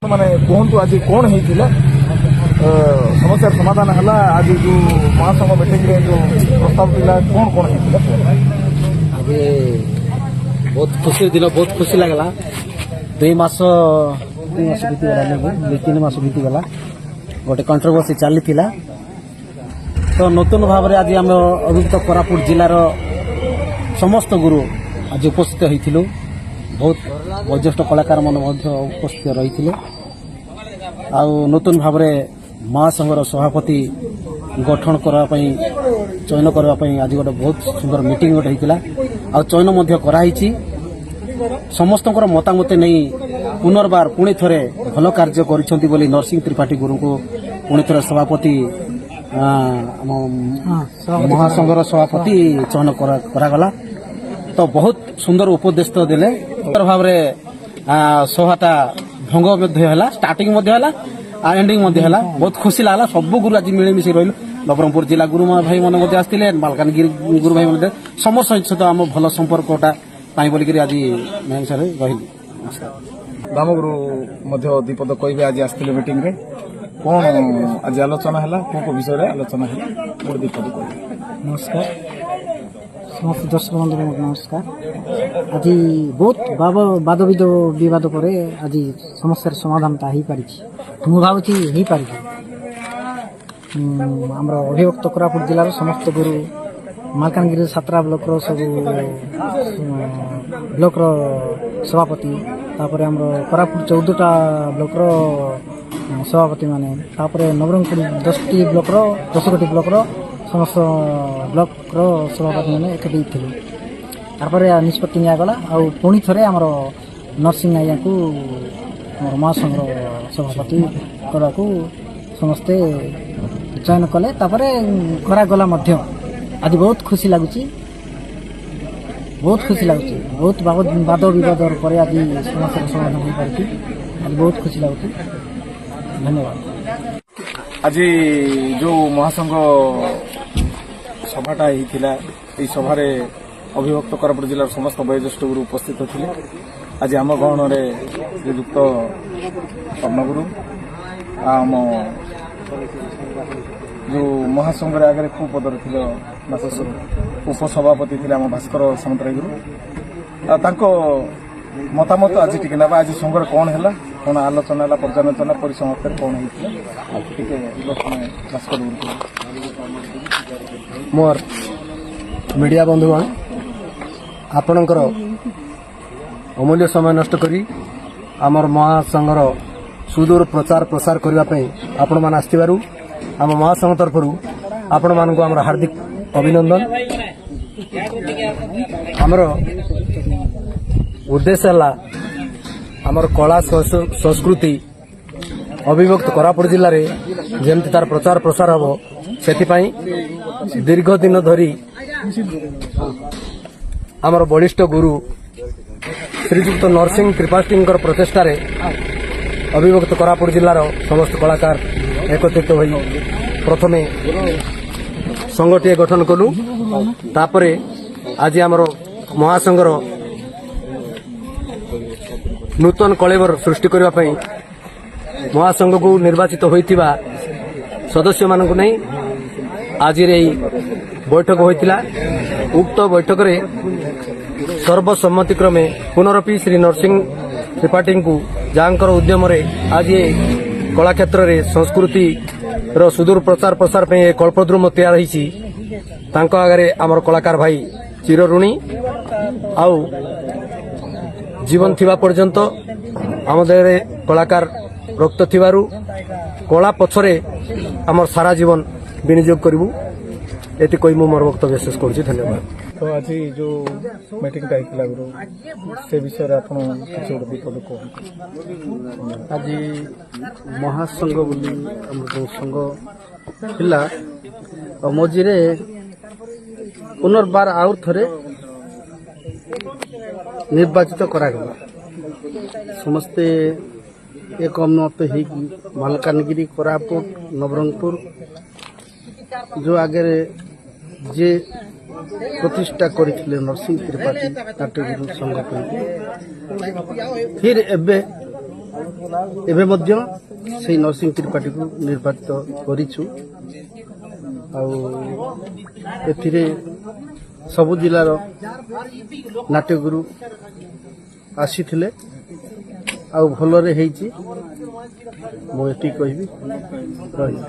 माने कहतु आज कौन होता समस्या समाधान है आज जो महासंघ मीटिंग जो प्रस्ताव था कौन कौन होता आज बहुत खुशी दिन बहुत खुशी लगला 2 मास बीतीगला नहीं 3 मास बीतीगला गोटे कंट्रोवर्सी चली तो नूतन भाव में आज आम अभियुक्त कोरापुट जिलार समस्त गुरु आज उपस्थित होइथिलु बहुत वरिष्ठ कलाकार मन उपस्थित रही नूतन भाव में महासंघर सभापति गठन करने चयन करने आज गोटे बहुत सुंदर मीटिंग गोटे होता आ चयन कराई समस्त मतामत नहीं पुनर्बार पुणी थे भल कार्य कर नरसिंह त्रिपाठी गुरु को पुणी थे सभापति महासंघर सभापति चयन करागला तो बहुत सुंदर उपदेश तो देले भाव में सभाटा भंग स्टार्टिंग एंडिंग बहुत खुशी लगला सब गुरु आज मिलमिशी रही नवरंगपुर जिला गुरु भाई मैंने आसते मालकानगिरी गुरु भाई मैंने समस्त सहित आम भल संपर्कटा बोलिक आज रही रामगुरु दीपद कहे आज आसते मीटिंग रे कौन आज आलोचना है कौन विषय आलोचना है दीपद कह नमस्कार समस्त दर्शक बंधु नमस्कार आज बहुत वाद विवाद पर आज समस्या समाधान हो पारि मुझे हो पारि आम अभियुक्त कोरापुट जिलार समस्त गुरु मालकानगिरी सातरा ब्लॉक सब ब्लॉक सभापति तापर आम कोरापुट 14टा ब्लॉक सभापति माने तापर नवरंगपुर 10टी ब्लॉक 10 ब्लॉक समस्त ब्लॉक सभापति मैंने एकाठी थे तापर निष्पत्ति निगला पुणी थे आम नरसिंह आज्ञा को महासंघ सभापति करने को समस्ते चयन कले करागला आज बहुत खुशी लगुच बहुत वाद विवाद पर आज समस्या समाधान हो पारि आज बहुत खुशी लगुच धन्यवाद। आज जो महासंघ सभाटा होता ये सभार अभिभक्त कोरापुट जिलार समस्त वयोज्येष्ठ गुरु उपस्थित थे आज आम गहन में श्रीयुक्त कर्णगुरु आम जो महासंघ आगे कुपदर थे उपसभापति थे आम भास्कर सामंतराय गुरु मतामत आज टी ना आज संघर कौन है कौन आलोचना है पर्यालोचना परिसमाप्त कौन होता भास्कर गुरु मोर मीडिया बंधुगण आपणकर अमूल्य समय नष्ट करी आमर महासंघर सुदूर प्रचार प्रसार करने आपण मान आसथिबारु आम महासंघ तरफ आपण मानक आमर हार्दिक अभिनंदन। आमर उद्देश्य है आमर कला संस्कृति अभिभक्त कोरापुट जिले में जमती तार प्रचार प्रसार हम से दीर्घ दिन धरी आमर वरिष्ठ गुरु श्रीजुक्त नरसिंह त्रिपाठी प्रचेषा अभिभक्त कोरापुट जिलार समस्त कलाकार एकत्रित हो प्रथमे संघटी गठन कलु तापरे आज आमर महासंघर नूतन कलेवर सृष्टि करने महासंघ को निर्वाचित होइतिबा सदस्य मानक नहीं आज बैठक होइतिला उक्त बैठक रे सर्वसम्मति क्रमे पुनरपि श्री नरसिंह त्रिपाठी को जहाँकर उद्यम आज ये कला क्षेत्र में संस्कृति रो सुदूर प्रचार प्रसार पे कल्पद्रुम तैयार होती आगे आमर कलाकार भाई चिरऋणी आउ जीवन थिबा पर्यंत आम देह कलाकार रक्त थिबारु कला पछरे आमर सारा जीवन विनियोग करूँ ये कही मोर वक्तव्य शेष करुँच धन्यवाद। तो आज जो मीटिंग होता गुरु से विषय आप विपद कह आज महासंघ बोली जो संघ थिला मझे पुनर्बार आउ थे निर्वाचित करागला समस्ते एक मत हो मालकानगिरी कोरापुट नवरंगपुर जो आगे जे प्रतिष्ठा करथिले नरसिंह त्रिपाठी नाट्य गुरु संघ फिर एबे ଏବେ ମଧ୍ୟ ସେଇ ନରସିଂହ ତ୍ରିପାଠୀକୁ ନିର୍ବାଚିତ କରିଛୁ। ଆଉ ଏଥିରେ ସବୁ ଜିଲ୍ଲାର ନାଟ୍ୟଗୁରୁ ଆସିଥିଲେ ଆଉ ଭଲରେ ହେଇଛି। ମୁଁ ଏତିକି କହିବି ରହିବି।